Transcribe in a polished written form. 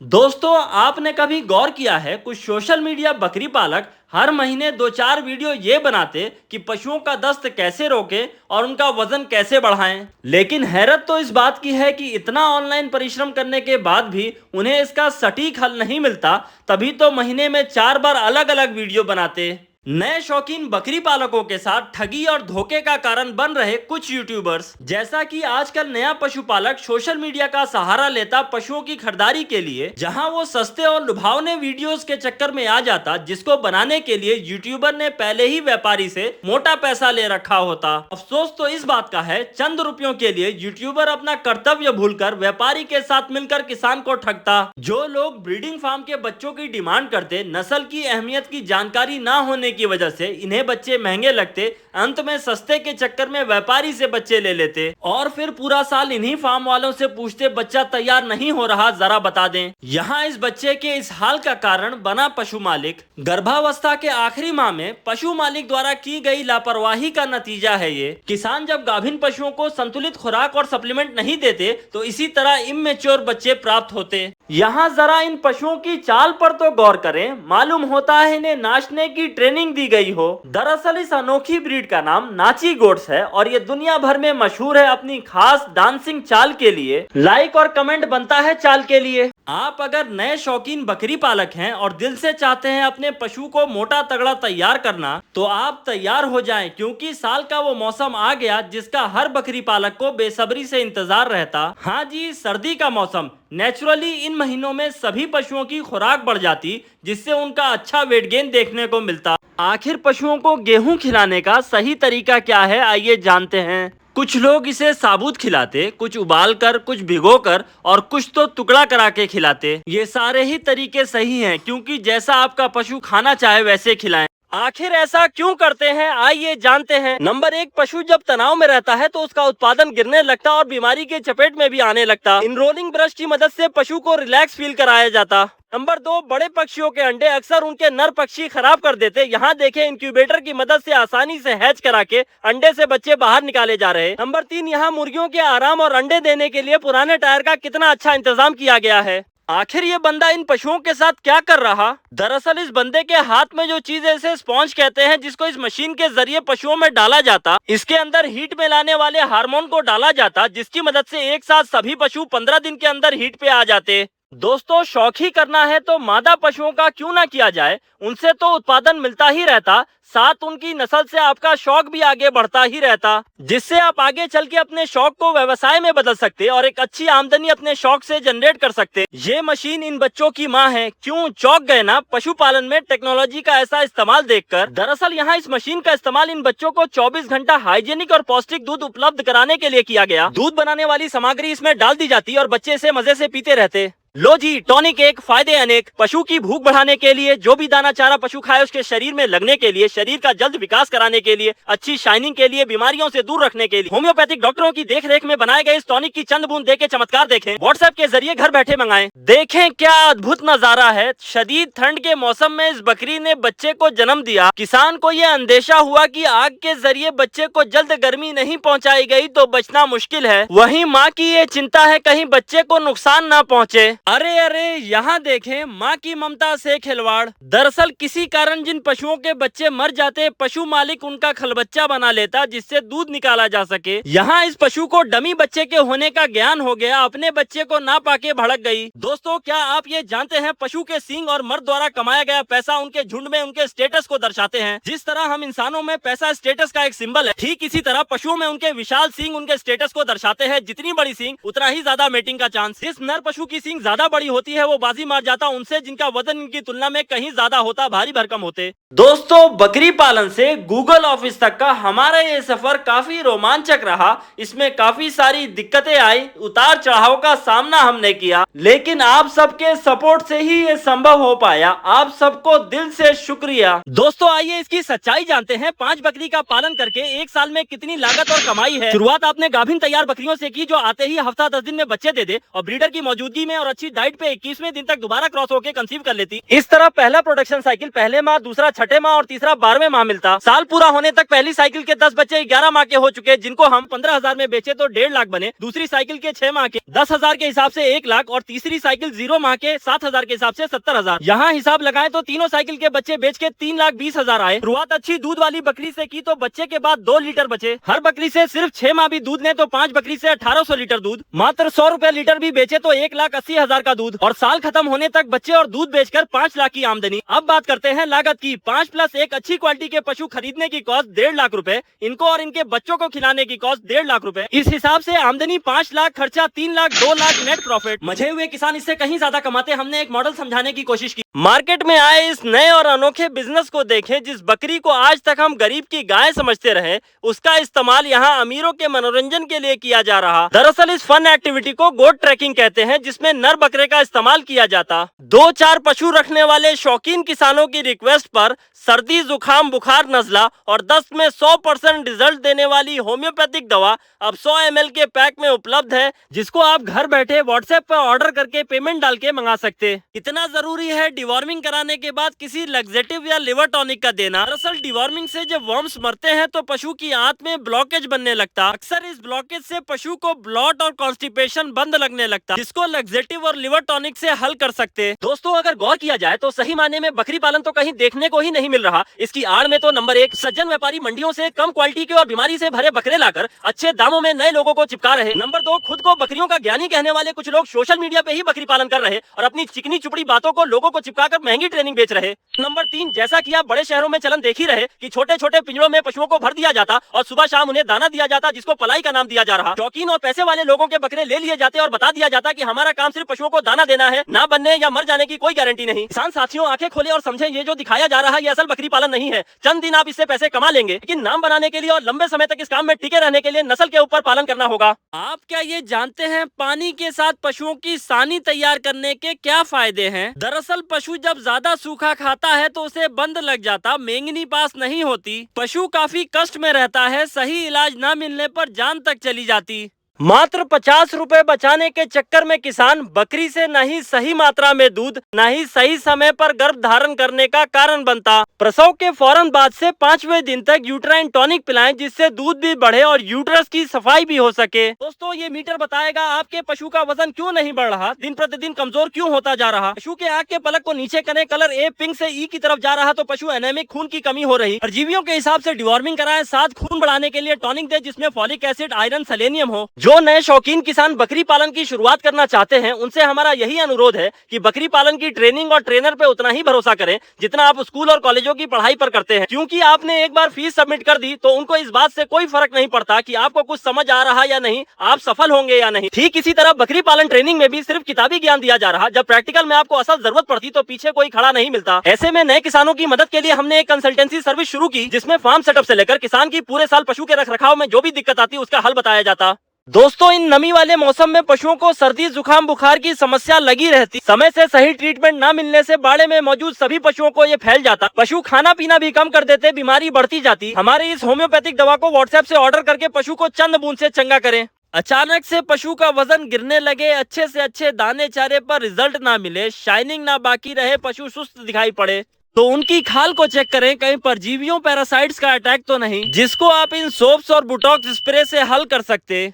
दोस्तों, आपने कभी गौर किया है कुछ सोशल मीडिया बकरी पालक हर महीने दो चार वीडियो ये बनाते कि पशुओं का दस्त कैसे रोके और उनका वजन कैसे बढ़ाएं। लेकिन हैरत तो इस बात की है कि इतना ऑनलाइन परिश्रम करने के बाद भी उन्हें इसका सटीक हल नहीं मिलता, तभी तो महीने में 4 बार अलग अलग वीडियो बनाते। नए शौकीन बकरी पालकों के साथ ठगी और धोखे का कारण बन रहे कुछ यूट्यूबर्स, जैसा कि आजकल नया पशुपालक सोशल मीडिया का सहारा लेता पशुओं की खरीदारी के लिए, जहां वो सस्ते और लुभावने वीडियोस के चक्कर में आ जाता, जिसको बनाने के लिए यूट्यूबर ने पहले ही व्यापारी से मोटा पैसा ले रखा होता। अफसोस तो इस बात का है, चंद रुपयों के लिए यूट्यूबर अपना कर्तव्य भूलकर व्यापारी के साथ मिलकर किसान को ठगता। जो लोग ब्रीडिंग फार्म के बच्चों की डिमांड करते, नस्ल की अहमियत की जानकारी न होने की वजह से इन्हें बच्चे महंगे लगते, अंत में सस्ते के चक्कर में व्यापारी से बच्चे ले लेते और फिर पूरा साल इन्हीं फार्म वालों से पूछते, बच्चा तैयार नहीं हो रहा, जरा बता दें। यहाँ इस बच्चे के इस हाल का कारण बना पशु मालिक। गर्भावस्था के आखिरी माह में पशु मालिक द्वारा की गई लापरवाही का नतीजा है ये। किसान जब गाभिन पशुओं को संतुलित खुराक और सप्लीमेंट नहीं देते तो इसी तरह इमेच्योर बच्चे प्राप्त होते। यहाँ जरा इन पशुओं की चाल पर तो गौर करें, मालूम होता है इन्हें नाचने की ट्रेनिंग दी गई हो। दरअसल इस अनोखी ब्रीड का नाम नाची गोट्स है और ये दुनिया भर में मशहूर है अपनी खास डांसिंग चाल के लिए। लाइक और कमेंट बनता है चाल के लिए। आप अगर नए शौकीन बकरी पालक हैं और दिल से चाहते हैं अपने पशु को मोटा तगड़ा तैयार करना, तो आप तैयार हो जाएं, क्योंकि साल का वो मौसम आ गया जिसका हर बकरी पालक को बेसब्री से इंतजार रहता। हाँ जी, सर्दी का मौसम। नेचुरली इन महीनों में सभी पशुओं की खुराक बढ़ जाती, जिससे उनका अच्छा वेट गेन देखने को मिलता। आखिर पशुओं को गेहूं खिलाने का सही तरीका क्या है, आइए जानते हैं। कुछ लोग इसे साबुत खिलाते, कुछ उबालकर, कुछ भिगोकर और कुछ तो टुकड़ा करा के खिलाते। ये सारे ही तरीके सही हैं, क्योंकि जैसा आपका पशु खाना चाहे वैसे खिलाएं। आखिर ऐसा क्यों करते हैं, आइए जानते हैं। नंबर 1, पशु जब तनाव में रहता है तो उसका उत्पादन गिरने लगता और बीमारी के चपेट में भी आने लगता। इनरोलिंग ब्रश की मदद से पशु को रिलैक्स फील कराया जाता। नंबर 2, बड़े पक्षियों के अंडे अक्सर उनके नर पक्षी खराब कर देते। यहाँ देखें, इंक्यूबेटर की मदद से आसानी से हैच करा के अंडे से बच्चे बाहर निकाले जा रहे। नंबर 3, यहाँ मुर्गियों के आराम और अंडे देने के लिए पुराने टायर का कितना अच्छा इंतजाम किया गया है। आखिर ये बंदा इन पशुओं के साथ क्या कर रहा? दरअसल इस बंदे के हाथ में जो चीज है इसे स्पॉन्ज कहते हैं, जिसको इस मशीन के जरिए पशुओं में डाला जाता। इसके अंदर हीट में लाने वाले हार्मोन को डाला जाता, जिसकी मदद से एक साथ सभी पशु 15 दिन के अंदर हीट पे आ जाते। दोस्तों, शौक ही करना है तो मादा पशुओं का क्यों ना किया जाए, उनसे तो उत्पादन मिलता ही रहता, साथ उनकी नस्ल से आपका शौक भी आगे बढ़ता ही रहता, जिससे आप आगे चल के अपने शौक को व्यवसाय में बदल सकते और एक अच्छी आमदनी अपने शौक से जनरेट कर सकते। ये मशीन इन बच्चों की माँ है। क्यों चौंक गए ना पशुपालन में टेक्नोलॉजी का ऐसा इस्तेमाल देखकर? दरअसल यहाँ इस मशीन का इस्तेमाल इन बच्चों को 24 घंटा हाइजेनिक और पौष्टिक दूध उपलब्ध कराने के लिए किया गया। दूध बनाने वाली सामग्री इसमें डाल दी जाती और बच्चे इसे मजे से पीते रहते। लो जी, टॉनिक एक, फायदे अनेक। पशु की भूख बढ़ाने के लिए, जो भी दाना चारा पशु खाए उसके शरीर में लगने के लिए, शरीर का जल्द विकास कराने के लिए, अच्छी शाइनिंग के लिए, बीमारियों से दूर रखने के लिए, होम्योपैथिक डॉक्टरों की देखरेख में बनाए गए इस टॉनिक की चंद बूंद देके चमत्कार देखें। व्हाट्सएप के जरिए घर बैठे मंगाएं। देखें क्या अद्भुत नजारा है। शदीद ठंड के मौसम में इस बकरी ने बच्चे को जन्म दिया। किसान को यह अंदेशा हुआ कि आग के जरिए बच्चे को जल्द गर्मी नहीं पहुँचाई गई तो बचना मुश्किल है। वहीं माँ की ये चिंता है कहीं बच्चे को नुकसान न पहुँचे। अरे अरे, यहाँ देखें, माँ की ममता से खिलवाड़। दरअसल किसी कारण जिन पशुओं के बच्चे मर जाते, पशु मालिक उनका खलबच्चा बना लेता, जिससे दूध निकाला जा सके। यहाँ इस पशु को डमी बच्चे के होने का ज्ञान हो गया, अपने बच्चे को ना पाके भड़क गई। दोस्तों, क्या आप ये जानते हैं, पशु के सींग और मर्द द्वारा कमाया गया पैसा उनके झुंड में उनके स्टेटस को दर्शाते हैं। जिस तरह हम इंसानों में पैसा स्टेटस का एक सिंबल है, ठीक इसी तरह पशुओं में उनके विशाल सींग उनके स्टेटस को दर्शाते हैं। जितनी बड़ी सींग उतना ही ज्यादा मेटिंग का चांस। जिस नर पशु की सींग ज्यादा बड़ी होती है वो बाजी मार जाता उनसे जिनका वजन इनकी तुलना में कहीं ज्यादा होता, भारी भरकम होते। दोस्तों, बकरी पालन से गूगल ऑफिस तक का हमारा ये सफर काफी रोमांचक रहा। इसमें काफी सारी दिक्कतें आई, उतार चढ़ाव का सामना हमने किया, लेकिन आप सबके सपोर्ट से ही ये संभव हो पाया। आप सबको दिल से शुक्रिया। दोस्तों, आइए इसकी सच्चाई जानते हैं। 5 बकरी का पालन करके एक साल में कितनी लागत और कमाई है। शुरुआत आपने गाभिन तैयार बकरियों से की, जो आते ही हफ्ता 10 दिन में बच्चे दे दे और ब्रीडर की मौजूदगी में और अच्छी बच्ची डाइट पे 21वें दिन तक दोबारा क्रॉस होकर कंसीव कर लेती। इस तरह पहला प्रोडक्शन साइकिल पहले माह, दूसरा छठे माह और तीसरा 12वें माह मिलता। साल पूरा होने तक पहली साइकिल के 10 बच्चे 11 माह के हो चुके, जिनको हम 15,000 में बेचे तो 1.5 लाख बने। दूसरी साइकिल के 6 माह के 10,000 के हिसाब से 1 लाख और तीसरी साइकिल 0 माह के 7,000 के हिसाब से 70,000। यहाँ हिसाब लगाए तो तीनों साइकिल के बच्चे बेच के 3,20,000 आए। शुरुआत अच्छी दूध वाली बकरी से की तो बच्चे के बाद 2 लीटर बचे। हर बकरी से सिर्फ 6 माह भी दूध ने तो 5 बकरी से 1800 लीटर दूध। मात्र 100 रुपए लीटर भी बेचे तो 1,80,000 का दूध और साल खत्म होने तक बच्चे और दूध बेचकर 5 लाख की आमदनी। अब बात करते हैं लागत की। 5 प्लस एक अच्छी क्वालिटी के पशु खरीदने की कॉस्ट 1.5 लाख रुपए, इनको और इनके बच्चों को खिलाने की कॉस्ट 1.5 लाख रुपए। इस हिसाब से आमदनी 5 लाख, खर्चा 3 लाख, 2 लाख नेट प्रॉफिट। मजे हुए किसान इससे कहीं ज्यादा कमाते। हमने एक मॉडल समझाने की कोशिश की। मार्केट में आए इस नए और अनोखे बिजनेस को देखें। जिस बकरी को आज तक हम गरीब की गाय समझते रहे, उसका इस्तेमाल यहाँ अमीरों के मनोरंजन के लिए किया जा रहा। दरअसल इस फन एक्टिविटी को गोट ट्रैकिंग कहते हैं, जिसमें नर बकरे का इस्तेमाल किया जाता। 2-4 पशु रखने वाले शौकीन किसानों की रिक्वेस्ट पर सर्दी, जुकाम, बुखार, नजला और दस्त में 100% रिजल्ट देने वाली होम्योपैथिक दवा अब 100 ml के पैक में उपलब्ध है, जिसको आप घर बैठे व्हाट्सएप पर ऑर्डर करके पेमेंट डाल के मंगा सकते। इतना जरूरी है डिवॉर्मिंग कराने के बाद किसी लग्जेटिव या लिवर टॉनिक का देना। दरअसल डिवॉर्मिंग से जब वर्म्स मरते हैं तो पशु की आंत में ब्लॉकेज बनने लगता। अक्सर इस ब्लॉकेज से पशु को ब्लॉट और कॉन्स्टिपेशन बंद लगने लगता, जिसको लग्जेटिव और लिवर टॉनिक से हल कर सकते। दोस्तों, अगर गौर किया जाए तो सही मायने में बकरी पालन तो कहीं देखने को ही नहीं मिल रहा। इसकी आड़ में तो नंबर 1 सज्जन व्यापारी मंडियों से कम क्वालिटी के और बीमारी से भरे बकरे लाकर अच्छे दामों में नए लोगों को चिपका रहे। नंबर 2 खुद को बकरियों का ज्ञानी कहने वाले कुछ लोग सोशल मीडिया पे ही बकरी पालन कर रहे और अपनी चिकनी चुपड़ी बातों को लोगों को चिपकाकर महंगी ट्रेनिंग बेच रहे। नंबर 3 जैसा कि आप बड़े शहरों में चलन देख ही रहे कि छोटे छोटे पिंजरों में पशुओं को भर दिया जाता और सुबह शाम उन्हें दाना दिया जाता, जिसको पलाई का नाम दिया जा रहा। शौकीन और पैसे वाले लोगों के बकरे ले लिए जाते और बता दिया जाता कि हमारा काम सिर्फ पशुओं को दाना देना है, ना बनने या मर जाने की कोई गारंटी नहीं। किसान साथियों, आंखें खोले और समझें, ये जो दिखाया जा रहा है ये असल बकरी पालन नहीं है। चंद दिन आप इससे पैसे कमा लेंगे, लेकिन नाम बनाने के लिए और लंबे समय तक इस काम में टिके रहने के लिए नस्ल के ऊपर पालन करना होगा। आप क्या ये जानते हैं पानी के साथ पशुओं की सानी तैयार करने के क्या फायदे हैं? दरअसल पशु जब ज्यादा सूखा खाता है तो उसे बंद लग जाता, मेंगनी पास नहीं होती, पशु काफी कष्ट में रहता है, सही इलाज न मिलने पर जान तक चली जाती। मात्र 50 रुपए बचाने के चक्कर में किसान बकरी से न ही सही मात्रा में दूध, न ही सही समय पर गर्भ धारण करने का कारण बनता। प्रसव के फौरन बाद से 5वें दिन तक यूट्राइन टॉनिक पिलाएं, जिससे दूध भी बढ़े और यूट्रस की सफाई भी हो सके। दोस्तों, ये मीटर बताएगा आपके पशु का वजन क्यों नहीं बढ़ रहा, दिन प्रतिदिन कमजोर क्यों होता जा रहा। पशु के आंख के पलक को नीचे करें, कलर ए पिंक से ई की तरफ जा रहा तो पशु एनेमिक, खून की कमी हो रही। परजीवियों के हिसाब से डिवॉर्मिंग कराएं, साथ खून बढ़ाने के लिए टॉनिक दे जिसमें फॉलिक एसिड, आयरन, सेलेनियम हो। जो नए शौकीन किसान बकरी पालन की शुरुआत करना चाहते हैं, उनसे हमारा यही अनुरोध है कि बकरी पालन की ट्रेनिंग और ट्रेनर पे उतना ही भरोसा करें जितना आप स्कूल और कॉलेजों की पढ़ाई पर करते हैं, क्योंकि आपने एक बार फीस सबमिट कर दी तो उनको इस बात से कोई फर्क नहीं पड़ता कि आपको कुछ समझ आ रहा या नहीं, आप सफल होंगे या नहीं। ठीक इसी तरह बकरी पालन ट्रेनिंग में भी सिर्फ किताबी ज्ञान दिया जा रहा, जब प्रैक्टिकल में आपको असल जरूरत पड़ती तो पीछे कोई खड़ा नहीं मिलता। ऐसे में नए किसानों की मदद के लिए हमने एक कंसल्टेंसी सर्विस शुरू की, जिसमें फार्म सेटअप से लेकर किसान की पूरे साल पशु के रखरखाव में जो भी दिक्कत आती उसका हल बताया जाता। दोस्तों, इन नमी वाले मौसम में पशुओं को सर्दी, जुकाम, बुखार की समस्या लगी रहती। समय से सही ट्रीटमेंट न मिलने से बाड़े में मौजूद सभी पशुओं को ये फैल जाता। पशु खाना पीना भी कम कर देते, बीमारी बढ़ती जाती। हमारी इस होम्योपैथिक दवा को व्हाट्सएप से ऑर्डर करके पशु को चंद बूंद से चंगा करें। अचानक से पशु का वजन गिरने लगे, अच्छे से अच्छे दाने चारे पर रिजल्ट ना मिले, शाइनिंग ना बाकी रहे, पशु सुस्त दिखाई पड़े, तो उनकी खाल को चेक करें, कहीं परजीवियों, पैरासाइट्स का अटैक तो नहीं, जिसको आप इन सोप्स और बुटॉक्स स्प्रे से हल कर सकते।